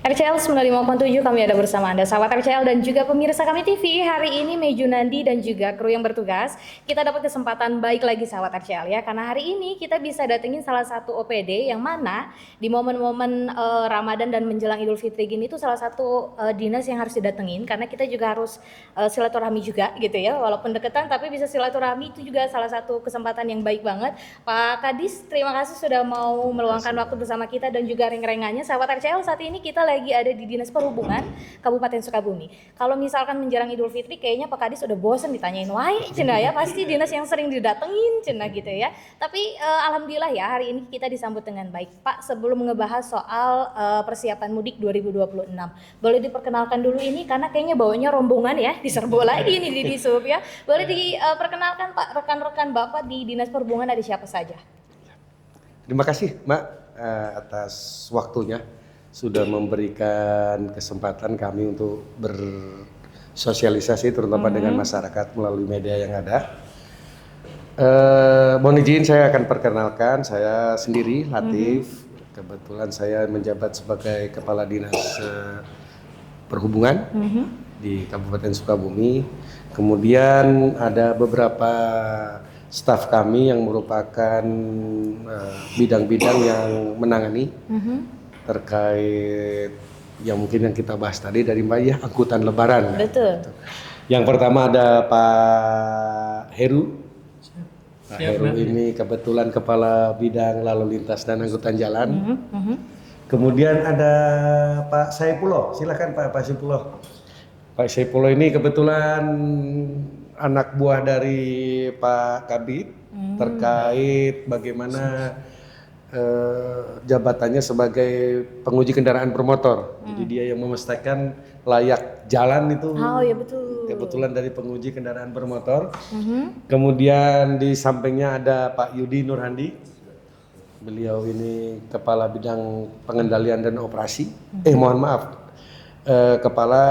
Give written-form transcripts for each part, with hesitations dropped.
RCL 95.7 kami ada bersama Anda sahabat RCL dan juga pemirsa kami TV. Hari ini Meju Nandi dan juga kru yang bertugas, kita dapat kesempatan baik lagi sahabat RCL ya, karena hari ini kita bisa datengin salah satu OPD yang mana di momen-momen Ramadan dan menjelang Idul Fitri gini tuh salah satu dinas yang harus didatengin, karena kita juga harus silaturahmi juga gitu ya, walaupun deketan tapi bisa silaturahmi, itu juga salah satu kesempatan yang baik banget. Pak Kadis, terima kasih sudah mau meluangkan waktu bersama kita dan juga reng-rengannya. Sahabat RCL, saat ini kita lagi ada di Dinas Perhubungan Kabupaten Sukabumi. Kalau misalkan menjelang Idul Fitri, kayaknya Pak Kadis udah bosen ditanyain, wah cenah ya, pasti dinas yang sering didatengin cenah gitu ya. Tapi alhamdulillah ya, hari ini kita disambut dengan baik. Pak, sebelum ngebahas soal persiapan mudik 2026, boleh diperkenalkan dulu ini, karena kayaknya bawanya rombongan ya, diserbu lagi nih di Disub ya. Boleh diperkenalkan Pak, rekan-rekan Bapak di Dinas Perhubungan ada siapa saja? Terima kasih Mbak atas waktunya, sudah memberikan kesempatan kami untuk bersosialisasi terutama dengan masyarakat melalui media yang ada. Mohon izin saya akan perkenalkan, saya sendiri Latif. Kebetulan saya menjabat sebagai Kepala Dinas Perhubungan di Kabupaten Sukabumi. Kemudian ada beberapa staf kami yang merupakan bidang-bidang yang menangani terkait yang mungkin yang kita bahas tadi dari Mbak ya, angkutan lebaran. Betul. Yang pertama ada Pak Heru. Pak Heru ini kebetulan Kepala Bidang Lalu Lintas dan Angkutan Jalan. Kemudian ada Pak Saipullah, silakan Pak Saipullah. Pak Saipullah ini kebetulan anak buah dari Pak Kabid terkait bagaimana jabatannya sebagai penguji kendaraan bermotor. Jadi dia yang memastikan layak jalan itu. Oh ya betul. Kebetulan dari penguji kendaraan bermotor. Kemudian di sampingnya ada Pak Yudi Nurhandi. Beliau ini Kepala Bidang Pengendalian dan Operasi. Mohon maaf. Kepala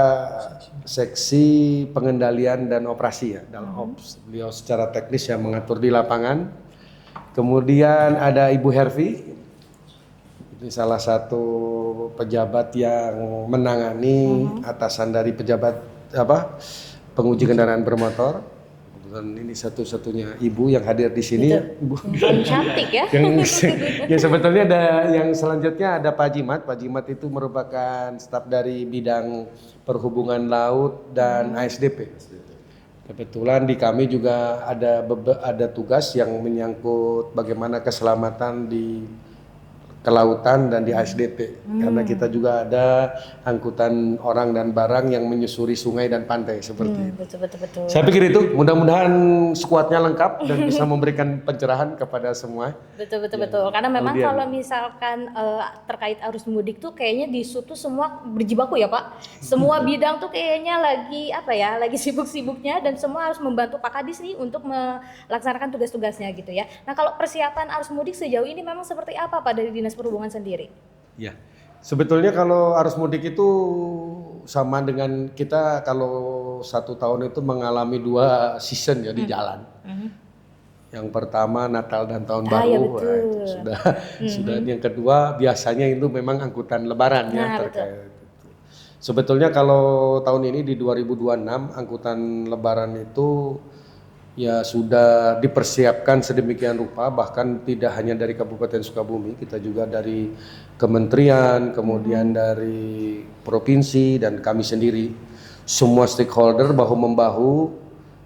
Seksi Pengendalian dan Operasi ya dalam Ops. Beliau secara teknis yang mengatur di lapangan. Kemudian ada Ibu Hervi, ini salah satu pejabat yang menangani atasan dari pejabat penguji kendaraan bermotor. Dan ini satu-satunya ibu yang hadir di sini. Ibu cantik ya. yang sebetulnya ada yang selanjutnya ada Pak Jimat. Pak Jimat itu merupakan staf dari bidang perhubungan laut dan ASDP. Kebetulan di kami juga ada tugas yang menyangkut bagaimana keselamatan di kelautan dan di ASDP, karena kita juga ada angkutan orang dan barang yang menyusuri sungai dan pantai seperti itu. Betul. Saya pikir itu mudah-mudahan skuadnya lengkap dan bisa memberikan pencerahan kepada semua. Betul. Karena memang kalau misalkan terkait arus mudik tuh kayaknya di Sub tuh semua berjibaku ya Pak. Semua bidang tuh kayaknya lagi sibuk-sibuknya dan semua harus membantu Pak Kadis nih untuk melaksanakan tugas-tugasnya gitu ya. Nah kalau persiapan arus mudik sejauh ini memang seperti apa Pak dari Dinas Perhubungan sendiri? Ya, sebetulnya kalau arus mudik itu sama dengan kita kalau satu tahun itu mengalami 2 season ya di jalan. Yang pertama Natal dan Tahun Baru, ya itu sudah. Yang kedua biasanya itu memang angkutan Lebaran ya terkait. Sebetulnya kalau tahun ini di 2026 angkutan Lebaran itu ya sudah dipersiapkan sedemikian rupa, bahkan tidak hanya dari Kabupaten Sukabumi, kita juga dari kementerian, kemudian dari provinsi dan kami sendiri, semua stakeholder bahu-membahu.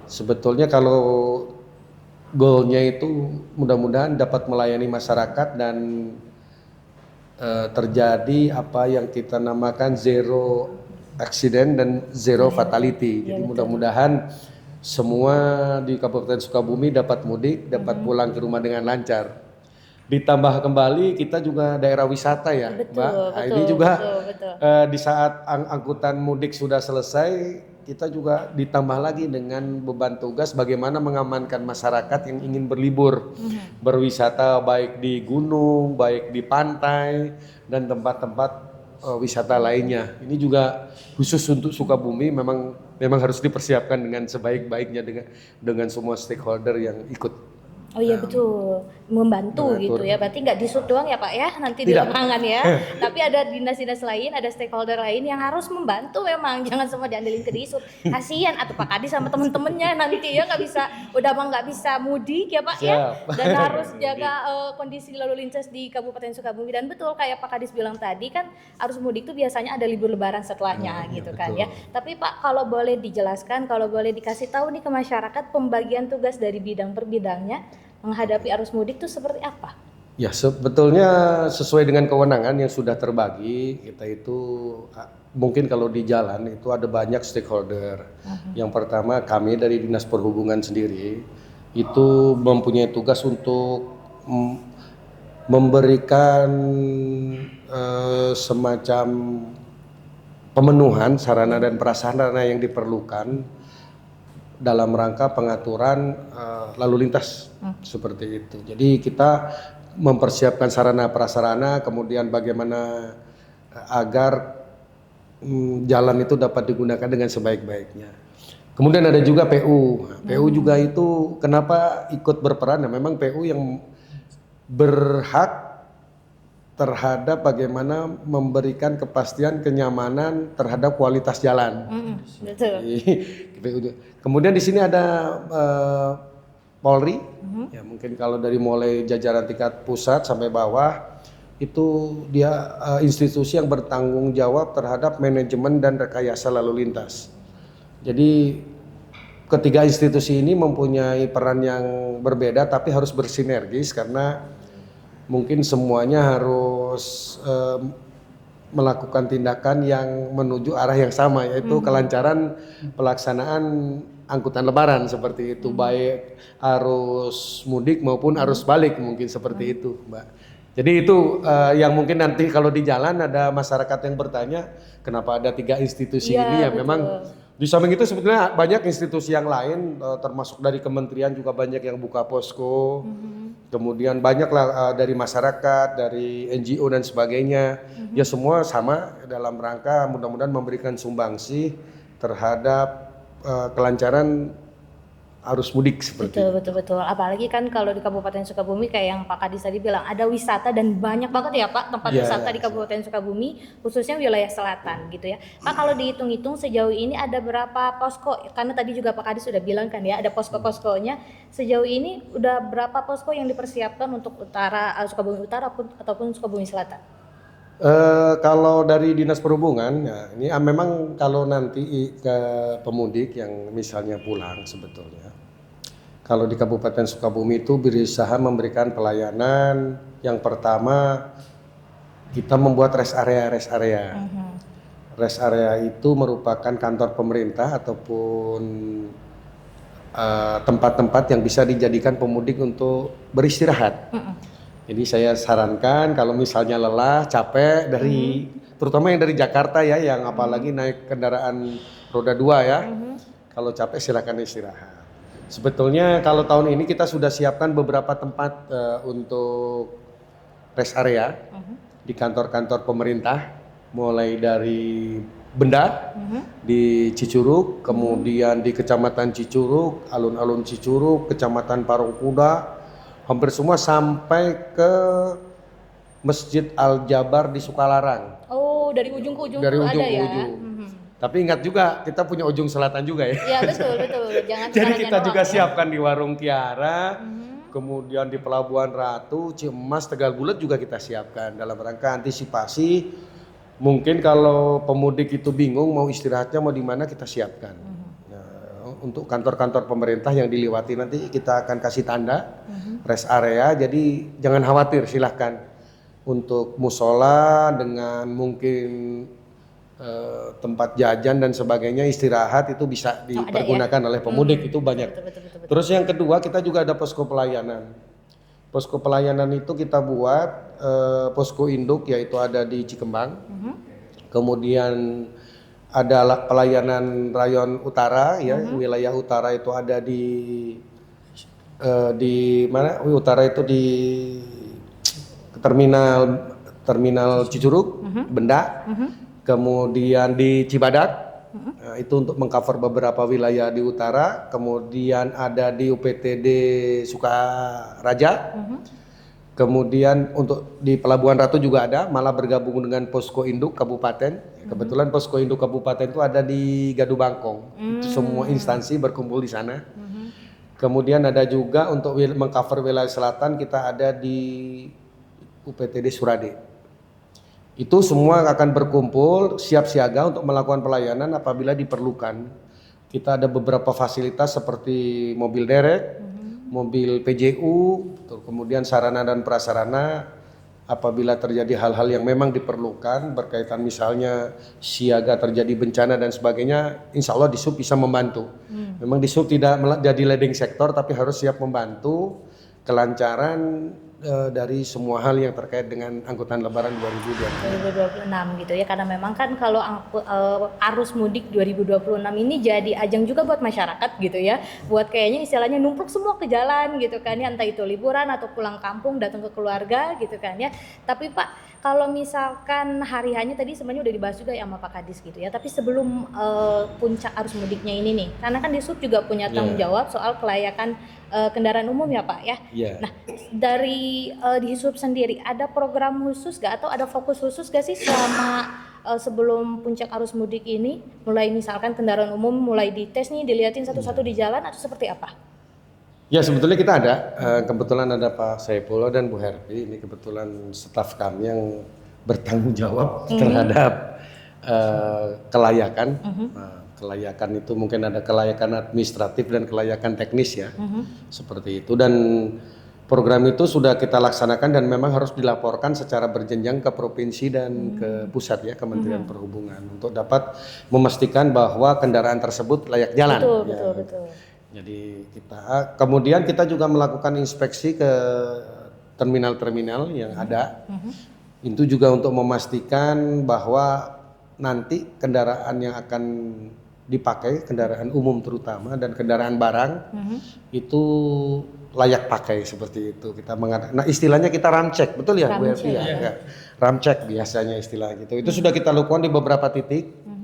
Sebetulnya kalau goalnya itu mudah-mudahan dapat melayani masyarakat dan terjadi apa yang kita namakan zero accident dan zero fatality. Jadi mudah-mudahan semua di Kabupaten Sukabumi dapat mudik, dapat pulang ke rumah dengan lancar. Ditambah kembali kita juga daerah wisata ya, Mbak. Nah, ini juga di saat angkutan mudik sudah selesai, kita juga ditambah lagi dengan beban tugas bagaimana mengamankan masyarakat yang ingin berlibur, berwisata baik di gunung, baik di pantai dan tempat-tempat wisata lainnya. Ini juga khusus untuk Sukabumi memang harus dipersiapkan dengan sebaik-baiknya dengan semua stakeholder yang ikut. Oh iya betul, membantu gitu ya. Berarti nggak di sub doang ya Pak ya, nanti di Tidak. lapangan ya. Tapi ada dinas-dinas lain, ada stakeholder lain yang harus membantu memang. Jangan semua diandelin ke disub. Kasihan atau Pak Kadis sama temen-temennya nanti ya nggak bisa, udah mah nggak bisa mudik ya Pak ya. Siap. Dan harus jaga kondisi lalu lintas di Kabupaten Sukabumi. Dan betul kayak Pak Kadis bilang tadi kan harus mudik tuh biasanya ada libur lebaran setelahnya gitu kan betul. ya. Tapi Pak kalau boleh dijelaskan, kalau boleh dikasih tahu nih ke masyarakat pembagian tugas dari bidang per bidangnya menghadapi arus mudik itu seperti apa? Ya sebetulnya sesuai dengan kewenangan yang sudah terbagi, kita itu mungkin kalau di jalan itu ada banyak stakeholder. Yang pertama kami dari Dinas Perhubungan sendiri itu mempunyai tugas untuk memberikan semacam pemenuhan sarana dan prasarana yang diperlukan dalam rangka pengaturan lalu lintas seperti itu. Jadi kita mempersiapkan sarana prasarana, kemudian bagaimana agar jalan itu dapat digunakan dengan sebaik-baiknya. Kemudian ada juga PU. PU juga itu kenapa ikut berperan? Nah, memang PU yang berhak terhadap bagaimana memberikan kepastian kenyamanan terhadap kualitas jalan. Betul. Kemudian di sini ada Polri, ya mungkin kalau dari mulai jajaran tingkat pusat sampai bawah itu dia institusi yang bertanggung jawab terhadap manajemen dan rekayasa lalu lintas. Jadi ketiga institusi ini mempunyai peran yang berbeda tapi harus bersinergis karena mungkin semuanya harus melakukan tindakan yang menuju arah yang sama, yaitu kelancaran pelaksanaan angkutan lebaran seperti itu, baik arus mudik maupun arus balik mungkin seperti itu, Mbak. Jadi itu yang mungkin nanti kalau di jalan ada masyarakat yang bertanya kenapa ada tiga institusi ini ya betul. memang di samping itu sebetulnya banyak institusi yang lain termasuk dari kementerian juga banyak yang buka posko. Kemudian banyaklah dari masyarakat, dari NGO dan sebagainya. Ya semua sama dalam rangka mudah-mudahan memberikan sumbangsi terhadap kelancaran arus mudik seperti Betul. Apalagi kan kalau di Kabupaten Sukabumi kayak yang Pak Kadis tadi bilang ada wisata dan banyak banget ya Pak tempat wisata di Kabupaten Sukabumi khususnya wilayah selatan gitu ya. Pak kalau dihitung-hitung sejauh ini ada berapa posko? Karena tadi juga Pak Kadis sudah bilang kan ya ada posko-poskonya. Sejauh ini udah berapa posko yang dipersiapkan untuk Sukabumi Utara ataupun Sukabumi Selatan? Kalau dari Dinas Perhubungan, ya, ini memang kalau nanti ke pemudik yang misalnya pulang sebetulnya, kalau di Kabupaten Sukabumi itu berusaha memberikan pelayanan. Yang pertama kita membuat rest area. Rest area itu merupakan kantor pemerintah ataupun tempat-tempat yang bisa dijadikan pemudik untuk beristirahat. Jadi saya sarankan kalau misalnya lelah, capek dari terutama yang dari Jakarta ya, yang apalagi naik kendaraan roda 2 ya. Kalau capek silakan istirahat. Sebetulnya kalau tahun ini kita sudah siapkan beberapa tempat untuk rest area di kantor-kantor pemerintah, mulai dari Benda di Cicurug, kemudian di Kecamatan Cicurug, alun-alun Cicurug, Kecamatan Parungkuda, hampir semua sampai ke Masjid Al-Jabar di Sukalarang. Oh, dari ujung ke ujung Dari tuh ujung ada ke ya. ujung. Tapi ingat juga kita punya ujung selatan juga ya. Ya betul. Jangan Jadi sekarang kita doang juga ya. siapkan di Warung Kiara, kemudian di Pelabuhan Ratu, Ciamas, Tegal Bulat juga kita siapkan dalam rangka antisipasi. Mungkin kalau pemudik itu bingung mau istirahatnya mau di mana kita siapkan. Untuk kantor-kantor pemerintah yang dilewati nanti kita akan kasih tanda rest area, jadi jangan khawatir, silahkan untuk musola dengan mungkin tempat jajan dan sebagainya istirahat itu bisa dipergunakan oleh pemudik itu banyak. Betul. Terus yang kedua kita juga ada posko pelayanan. Posko pelayanan itu kita buat posko induk yaitu ada di Cikembang, kemudian ada pelayanan rayon utara ya, wilayah utara itu ada di mana? Utara itu di terminal Cicurug, Benda, kemudian di Cibadak, Nah, itu untuk mengcover beberapa wilayah di utara, kemudian ada di UPTD Sukaraja. Kemudian untuk di Pelabuhan Ratu juga ada, malah bergabung dengan Posko Induk Kabupaten. Kebetulan Posko Induk Kabupaten itu ada di Gadu Bangkong. Itu semua instansi berkumpul di sana. Kemudian ada juga untuk mengcover wilayah selatan, kita ada di UPTD Surade. Itu semua akan berkumpul siap siaga untuk melakukan pelayanan apabila diperlukan. Kita ada beberapa fasilitas seperti mobil derek, mobil PJU, kemudian sarana dan prasarana apabila terjadi hal-hal yang memang diperlukan berkaitan misalnya siaga terjadi bencana dan sebagainya, insya Allah Disub bisa membantu. Memang Disub tidak jadi leading sektor tapi harus siap membantu kelancaran dari semua hal yang terkait dengan angkutan lebaran 2026 gitu ya, karena memang kan kalau arus mudik 2026 ini jadi ajang juga buat masyarakat gitu ya, buat kayaknya istilahnya numpluk semua ke jalan gitu kan ya, entah itu liburan atau pulang kampung datang ke keluarga gitu kan ya. Tapi Pak, kalau misalkan hari hanya tadi sebenarnya udah dibahas juga ya sama Pak Kadis gitu ya, tapi sebelum puncak arus mudiknya ini nih, karena kan Disub juga punya tanggung jawab soal kelayakan kendaraan umum ya Pak ya. Nah dari di Disub sendiri ada program khusus gak atau ada fokus khusus gak sih selama sebelum puncak arus mudik ini, mulai misalkan kendaraan umum mulai dites nih, dilihatin satu-satu di jalan atau seperti apa? Ya sebetulnya kita ada, kebetulan ada Pak Saifullah dan Bu Hervi, ini kebetulan staf kami yang bertanggung jawab terhadap kelayakan. Kelayakan itu mungkin ada kelayakan administratif dan kelayakan teknis ya, seperti itu. Dan program itu sudah kita laksanakan dan memang harus dilaporkan secara berjenjang ke provinsi dan ke pusat ya, Kementerian Perhubungan, untuk dapat memastikan bahwa kendaraan tersebut layak jalan. Betul. Jadi kemudian kita juga melakukan inspeksi ke terminal-terminal yang ada. Itu juga untuk memastikan bahwa nanti kendaraan yang akan dipakai, kendaraan umum terutama dan kendaraan barang itu layak pakai, seperti itu. Kita mengatakan, nah istilahnya kita ramcek, betul ya Bu Evi ya? Ramcek biasanya istilah gitu. Itu sudah kita lakukan di beberapa titik.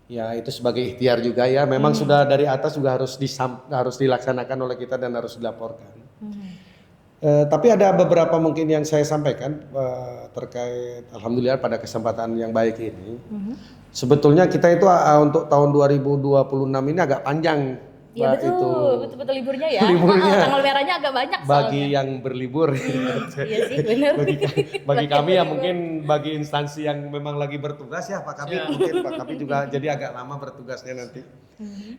Ya itu sebagai ikhtiar juga ya. Memang sudah dari atas juga harus dilaksanakan oleh kita dan harus dilaporkan. Tapi ada beberapa mungkin yang saya sampaikan terkait, alhamdulillah pada kesempatan yang baik ini. Sebetulnya kita itu untuk tahun 2026 ini agak panjang. Iya betul liburnya ya. Tanggal merahnya agak banyak bagi yang berlibur. Iya sih benar. Bagi kami ya mungkin bagi instansi yang memang lagi bertugas ya Pak Kabit, mungkin Pak Kabit juga jadi agak lama bertugasnya nanti.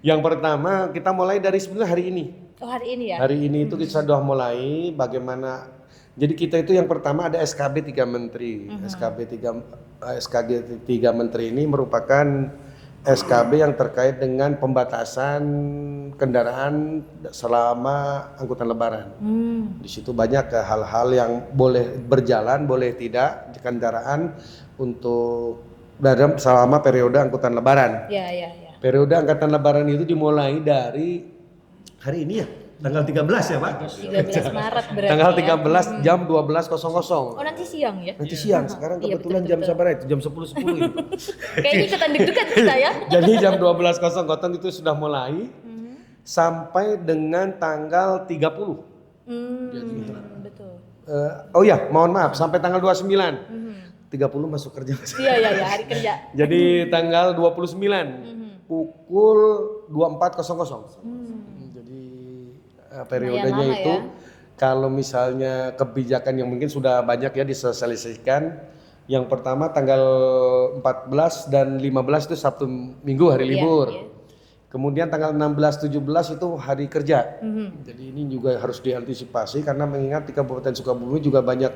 Yang pertama kita mulai dari sebenarnya hari ini. Oh hari ini ya? Hari ini itu kita sudah mulai bagaimana. Jadi kita itu yang pertama ada SKB 3 Menteri. SKB 3 Menteri ini merupakan SKB yang terkait dengan pembatasan kendaraan selama angkutan lebaran. Di situ banyak hal-hal yang boleh berjalan, boleh tidak di kendaraan untuk dalam selama periode angkutan lebaran. Periode angkutan lebaran itu dimulai dari hari ini ya, tanggal 13 ya Pak? 13 Maret berarti. Tanggal 13 jam 12.00. Oh nanti siang ya? Nanti siang, sekarang kebetulan jam berapa itu? Jam 10.10 gitu. Kayaknya ikutan deg-degan kita ya. Jadi jam 12.00 itu sudah mulai sampai dengan tanggal 30. Betul. Oh ya, mohon maaf, sampai tanggal 29. 30 masuk kerja. Iya, hari kerja. Jadi tanggal 29 pukul 24.00. Periodenya itu kalau misalnya kebijakan yang mungkin sudah banyak ya disosialisasikan. Yang pertama tanggal 14 dan 15 itu Sabtu Minggu hari libur. Kemudian tanggal 16 17 itu hari kerja. Jadi ini juga harus diantisipasi karena mengingat di Kabupaten Sukabumi juga banyak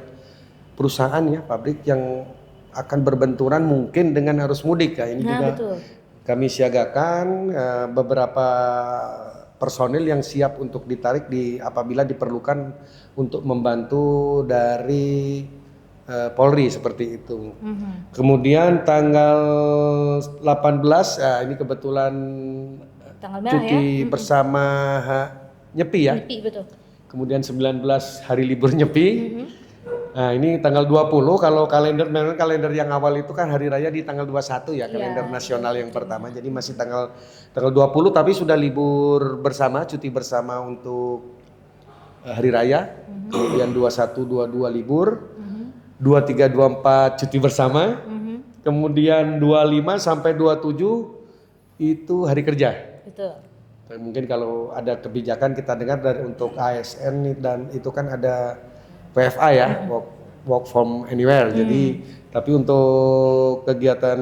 perusahaan ya, pabrik yang akan berbenturan mungkin dengan arus mudik ya. Ini juga betul. Kami siagakan beberapa personil yang siap untuk ditarik apabila diperlukan untuk membantu dari Polri seperti itu. Kemudian tanggal 18 ini kebetulan tanggal cuti ya? Bersama Nyepi ya. Nyepi betul. Kemudian 19 hari libur Nyepi. Nah ini tanggal 20, kalau kalender memang kalender yang awal itu kan hari raya di tanggal 21 ya, kalender nasional yang pertama. Jadi masih tanggal 20 tapi sudah libur bersama, cuti bersama untuk hari raya. Kemudian 21, 22 libur. 23, 24 cuti bersama. Kemudian 25 sampai 27 itu hari kerja. Betul. Mungkin kalau ada kebijakan kita dengar dari untuk ASN dan itu kan ada WFA ya, work from anywhere. Jadi tapi untuk kegiatan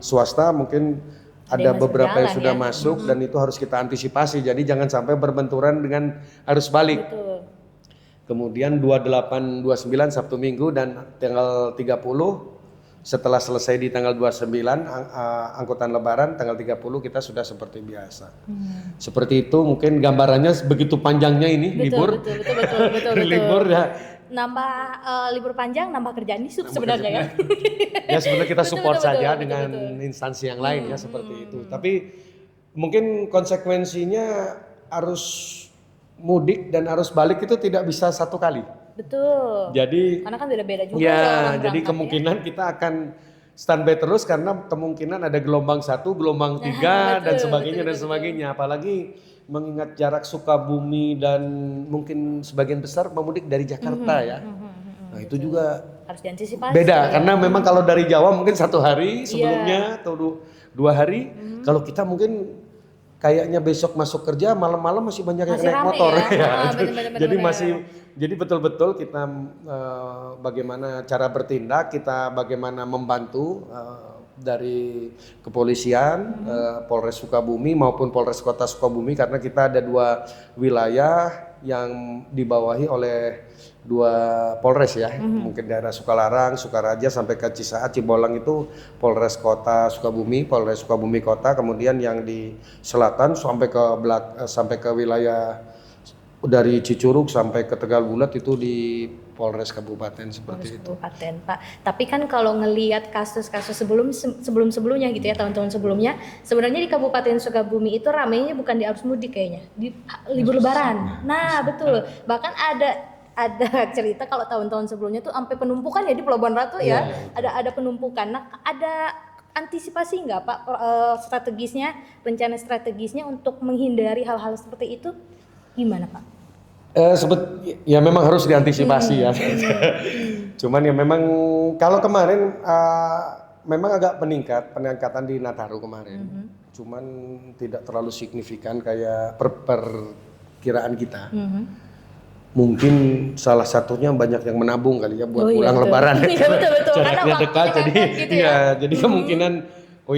swasta mungkin ada beberapa yang sudah masuk dan itu harus kita antisipasi. Jadi jangan sampai berbenturan dengan arus balik. Betul. Kemudian 28, 29 Sabtu Minggu dan tanggal 30 setelah selesai di tanggal 29 angkutan lebaran, tanggal 30 kita sudah seperti biasa. Seperti itu mungkin gambarannya begitu panjangnya ini libur. Betul. Libur ya. Nambah libur panjang, nambah kerjaan ini sebenarnya kan. Ya sebenarnya kita support saja dengan instansi yang lain ya seperti itu. Tapi mungkin konsekuensinya arus mudik dan arus balik itu tidak bisa satu kali. Betul. Jadi karena kan beda-beda juga. Ya, jadi kemungkinan kita akan standby terus karena kemungkinan ada gelombang 1, gelombang 3 dan sebagainya. Apalagi mengingat jarak Sukabumi dan mungkin sebagian besar pemudik dari Jakarta ya. Nah itu juga harus diantisipasi. Beda karena memang kalau dari Jawa mungkin 1 hari sebelumnya atau 2 hari. Kalau kita mungkin kayaknya besok masuk kerja malam-malam masih banyak yang naik motor ya. Jadi betul-betul kita bagaimana cara bertindak, kita bagaimana membantu dari kepolisian, Polres Sukabumi maupun Polres Kota Sukabumi karena kita ada 2 wilayah yang dibawahi oleh 2 Polres ya, mungkin daerah Sukalarang, Sukaraja sampai ke Cisaat, Cibolang itu Polres Kota Sukabumi, Polres Sukabumi Kota, kemudian yang di selatan sampai ke wilayah dari Cicurug sampai ke Tegal Bulat itu di Polres Kabupaten seperti itu. Kabupaten, Pak. Tapi kan kalau ngelihat kasus-kasus sebelumnya gitu ya, tahun-tahun sebelumnya, sebenarnya di Kabupaten Sukabumi itu ramainya bukan di arus mudik kayaknya, di libur Lebaran. Nah, betul. Bahkan ada cerita kalau tahun-tahun sebelumnya tuh sampai penumpukan ya di Pelabuhan Ratu ya. Ada penumpukan. Nah, ada antisipasi nggak Pak rencana strategisnya untuk menghindari hal-hal seperti itu? Gimana Pak? Ya memang harus diantisipasi ya. Cuman ya memang kalau kemarin memang agak peningkatan di Nataru kemarin. Cuman tidak terlalu signifikan kayak perkiraan kita. Mungkin salah satunya banyak yang menabung kali ya buat pulang Lebaran. Betul. Jaraknya dekat jadi gitu jadi kemungkinan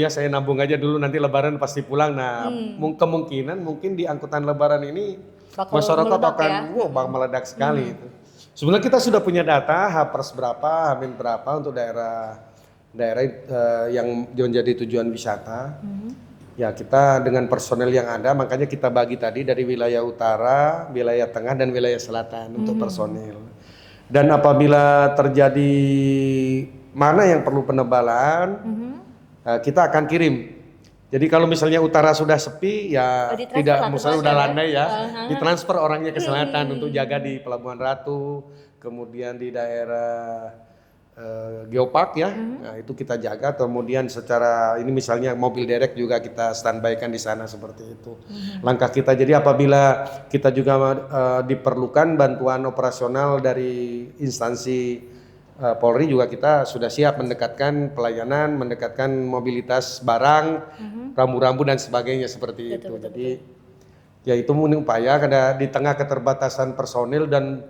saya nabung aja dulu nanti Lebaran pasti pulang. Nah, kemungkinan mungkin di angkutan Lebaran ini masyarakat akan meledak sekali itu. Sebenarnya kita sudah punya data H+ berapa, H- berapa untuk daerah yang menjadi tujuan wisata. Ya kita dengan personel yang ada makanya kita bagi tadi dari wilayah utara, wilayah tengah dan wilayah selatan untuk personil. Dan apabila terjadi mana yang perlu penebalan, kita akan kirim. Jadi kalau misalnya utara sudah sepi ya tidak, misalnya udah landai ya, ditransfer orangnya ke selatan untuk jaga di Pelabuhan Ratu, kemudian di daerah Geopark ya, nah itu kita jaga. Kemudian secara ini misalnya mobil derek juga kita standby-kan di sana seperti itu. Langkah kita jadi apabila kita juga diperlukan bantuan operasional dari instansi Polri juga kita sudah siap mendekatkan pelayanan, mendekatkan mobilitas barang, rambu-rambu dan sebagainya seperti itu. Jadi ya itu upaya karena di tengah keterbatasan personil dan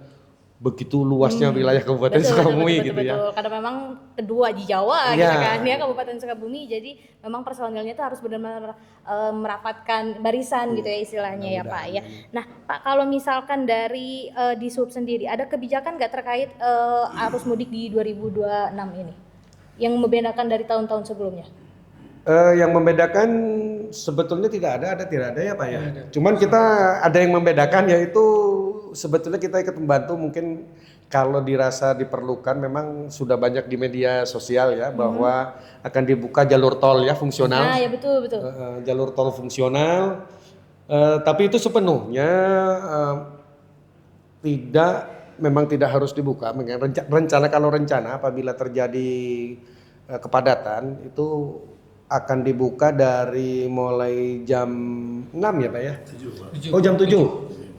begitu luasnya wilayah Kabupaten Sukabumi gitu ya. Karena memang kedua di Jawa gitu kan ya Kabupaten Sukabumi, jadi memang personilnya itu harus benar-benar merapatkan barisan gitu ya istilahnya ya Pak ya. Nah Pak, kalau misalkan dari di Sub sendiri ada kebijakan nggak terkait arus mudik di 2026 ini yang membedakan dari tahun-tahun sebelumnya? Yang membedakan sebetulnya tidak ada ya Pak ya. Cuman kita ada yang membedakan yaitu sebetulnya kita ikut membantu mungkin kalau dirasa diperlukan memang sudah banyak di media sosial ya bahwa akan dibuka jalur tol ya fungsional. Nah ya betul. Jalur tol fungsional, tapi itu sepenuhnya tidak memang tidak harus dibuka. Rencana kalau rencana apabila terjadi kepadatan itu akan dibuka dari mulai jam 6 ya Pak ya? 7. Oh jam 7.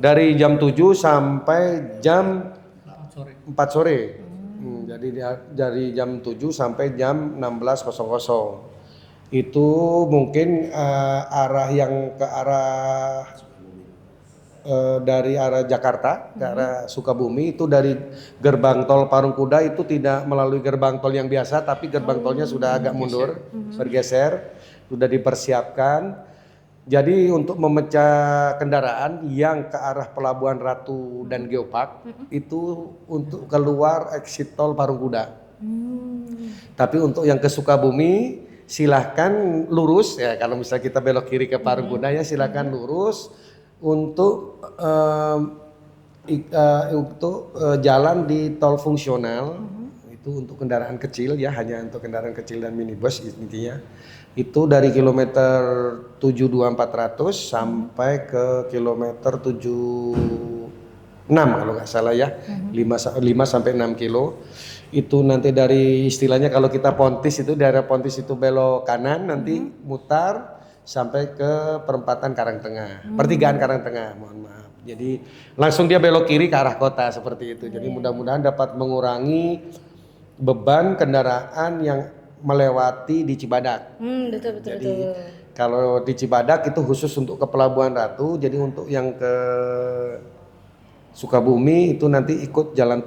Dari jam 7 sampai jam 4 sore. Jadi dari jam 7 sampai jam 16.00. Itu mungkin arah yang ke arah dari arah Jakarta ke arah Sukabumi itu dari gerbang tol Parungkuda itu tidak melalui gerbang tol yang biasa, tapi gerbang tolnya sudah agak mundur, bergeser, sudah dipersiapkan. Jadi untuk memecah kendaraan yang ke arah Pelabuhan Ratu dan Geopark itu untuk keluar exit tol Parungkuda. Tapi untuk yang ke Sukabumi silahkan lurus ya, kalau misalnya kita belok kiri ke Parungkuda ya silahkan lurus untuk jalan di tol fungsional. Itu untuk kendaraan kecil ya, hanya untuk kendaraan kecil dan minibus intinya. Itu dari kilometer 72400 sampai ke kilometer 76 kalau nggak salah ya, 5 sampai 6 kilo. Itu nanti dari istilahnya kalau kita Pontis itu daerah Pontis itu belok kanan nanti mutar sampai ke perempatan Karangtengah, pertigaan Karangtengah, mohon maaf. Jadi langsung dia belok kiri ke arah kota seperti itu. Jadi mudah-mudahan dapat mengurangi beban kendaraan yang melewati di Cibadak. Betul. Kalau di Cibadak itu khusus untuk ke Pelabuhan Ratu. Jadi untuk yang ke Sukabumi itu nanti ikut jalan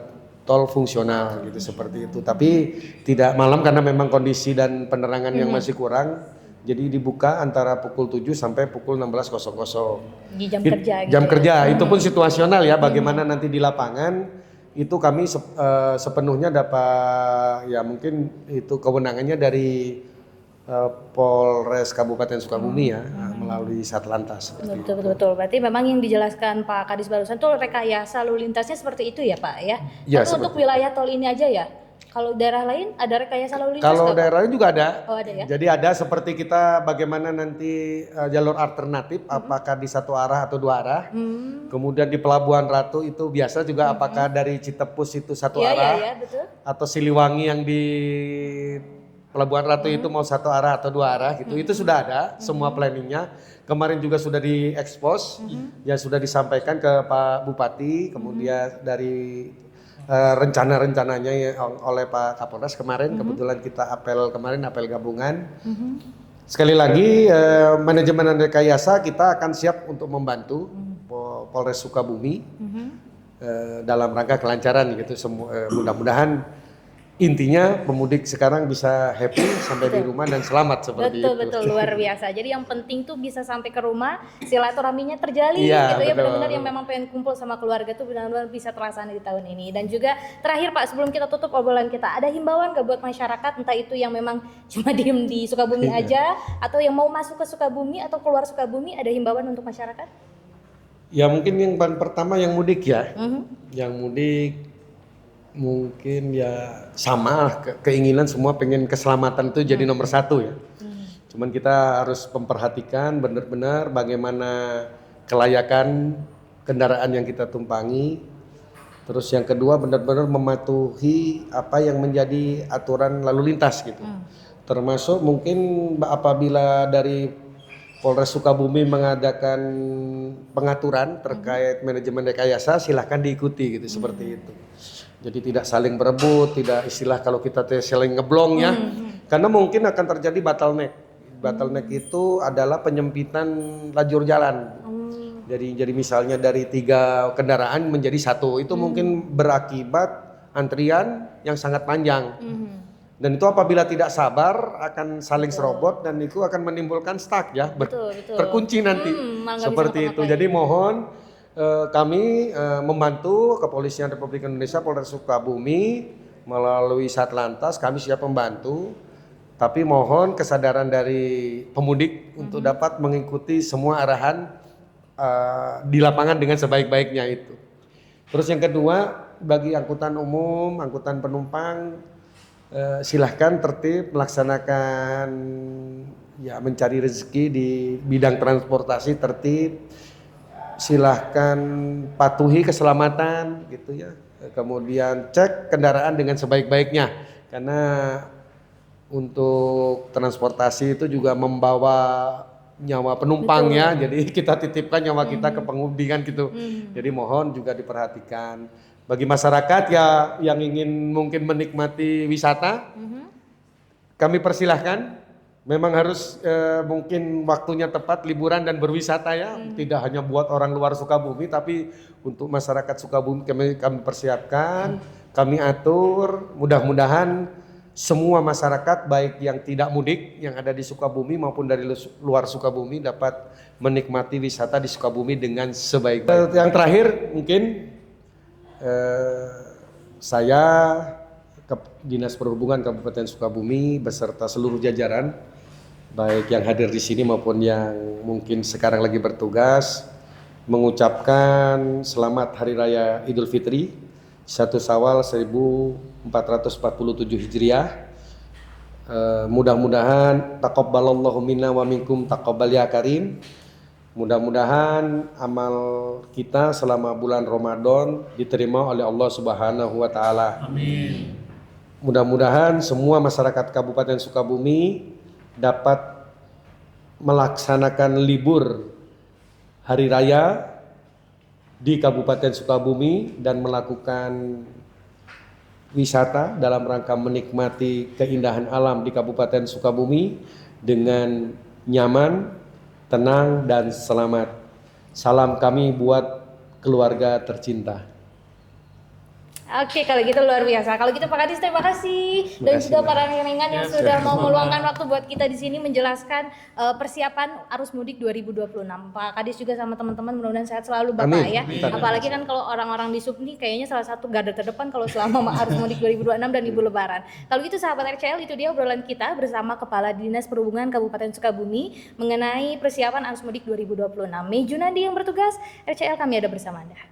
tol fungsional gitu seperti itu. Tapi tidak malam karena memang kondisi dan penerangan yang masih kurang. Jadi dibuka antara pukul 7 sampai pukul 16.00. Di jam kerja gitu. Jam kerja itu pun situasional ya, bagaimana nanti di lapangan itu kami sepenuhnya dapat ya mungkin itu kewenangannya dari Polres Kabupaten Sukabumi ya, melalui Satlantas. Betul. Berarti memang yang dijelaskan Pak Kadis barusan tuh rekayasa lalu lintasnya seperti itu ya Pak ya? Ya, tapi untuk wilayah tol ini aja ya? Kalau daerah lain ada rekayasa lalu lintas? Kalau daerah lain juga ada. Oh, ada ya? Jadi ada seperti kita bagaimana nanti jalur alternatif, apakah di satu arah atau dua arah. Kemudian di Pelabuhan Ratu itu biasa juga apakah dari Citepus itu satu arah. Iya, betul. Atau Siliwangi yang di Pelabuhan Ratu itu mau satu arah atau dua arah gitu. Itu sudah ada semua planningnya. Kemarin juga sudah diekspos, ya sudah disampaikan ke Pak Bupati, kemudian dari rencana-rencananya ya, oleh Pak Kapolres kemarin. Kebetulan kita apel gabungan. Sekali lagi manajemen rekayasa kita akan siap untuk membantu Polres Sukabumi dalam rangka kelancaran gitu. Mudah-mudahan intinya pemudik sekarang bisa happy sampai di rumah dan selamat seperti itu. Betul, luar biasa. Jadi yang penting tuh bisa sampai ke rumah, silaturahminya terjalin iya, gitu ya. betul. Benar-benar yang memang pengen kumpul sama keluarga tuh benar-benar bisa terlaksana di tahun ini. Dan juga terakhir Pak, sebelum kita tutup obrolan kita, ada himbauan gak buat masyarakat, entah itu yang memang cuma diem di Sukabumi aja, atau yang mau masuk ke Sukabumi atau keluar Sukabumi, ada himbauan untuk masyarakat? Ya mungkin yang pertama yang mudik ya, yang mudik mungkin ya sama keinginan semua pengen keselamatan itu jadi nomor satu ya. Cuman kita harus memperhatikan benar-benar bagaimana kelayakan kendaraan yang kita tumpangi. Terus yang kedua benar-benar mematuhi apa yang menjadi aturan lalu lintas gitu. Termasuk mungkin apabila dari Polres Sukabumi mengadakan pengaturan terkait manajemen rekayasa, silahkan diikuti gitu seperti itu. Jadi tidak saling berebut, tidak istilah kalau kita saling ngeblong ya. Karena mungkin akan terjadi bottleneck. Bottleneck itu adalah penyempitan lajur jalan. Jadi misalnya dari 3 kendaraan menjadi 1, itu mungkin berakibat antrian yang sangat panjang. Dan itu apabila tidak sabar akan saling serobot dan itu akan menimbulkan stuck ya, terkunci nanti. Seperti itu. Jadi mohon kami membantu Kepolisian Republik Indonesia Polres Sukabumi melalui Satlantas, kami siap membantu. Tapi mohon kesadaran dari pemudik untuk dapat mengikuti semua arahan di lapangan dengan sebaik-baiknya itu. Terus yang kedua, bagi angkutan umum, angkutan penumpang, silahkan tertib melaksanakan ya mencari rezeki di bidang transportasi tertib. Silahkan patuhi keselamatan gitu ya. kemudian cek kendaraan dengan sebaik-baiknya, karena untuk transportasi itu juga membawa nyawa penumpang ya, jadi kita titipkan nyawa kita ke pengemudi kan gitu. Jadi mohon juga diperhatikan. Bagi masyarakat ya yang ingin mungkin menikmati wisata, kami persilahkan. Memang harus mungkin waktunya tepat liburan dan berwisata ya, tidak hanya buat orang luar Sukabumi, tapi untuk masyarakat Sukabumi kami persiapkan, kami atur, mudah-mudahan semua masyarakat baik yang tidak mudik yang ada di Sukabumi maupun dari luar Sukabumi dapat menikmati wisata di Sukabumi dengan sebaik-baiknya. Yang terakhir mungkin saya Dinas Perhubungan Kabupaten Sukabumi beserta seluruh jajaran baik yang hadir di sini maupun yang mungkin sekarang lagi bertugas mengucapkan selamat Hari Raya Idul Fitri 1 Syawal 1447 Hijriah. Mudah-mudahan taqabbalallahu minna wa minkum taqabbal ya karim. Mudah-mudahan amal kita selama bulan Ramadan diterima oleh Allah Subhanahu wa taala. Amin. Mudah-mudahan semua masyarakat Kabupaten Sukabumi dapat melaksanakan libur hari raya di Kabupaten Sukabumi dan melakukan wisata dalam rangka menikmati keindahan alam di Kabupaten Sukabumi dengan nyaman, tenang dan selamat. Salam kami buat keluarga tercinta. Oke, kalau gitu luar biasa. Kalau gitu Pak Kadis terima kasih dan juga para rekan-rekan yang sudah mau meluangkan waktu buat kita di sini menjelaskan persiapan arus mudik 2026. Pak Kadis juga sama teman-teman mudah-mudahan sehat selalu Bapak. Amin. Ya. Apalagi kan kalau orang-orang di Sub nih kayaknya salah satu garda terdepan kalau selama arus mudik 2026 dan Libur Lebaran. Kalau gitu sahabat RCL, itu dia obrolan kita bersama Kepala Dinas Perhubungan Kabupaten Sukabumi mengenai persiapan arus mudik 2026. Mei Junandi yang bertugas, RCL kami ada bersama Anda.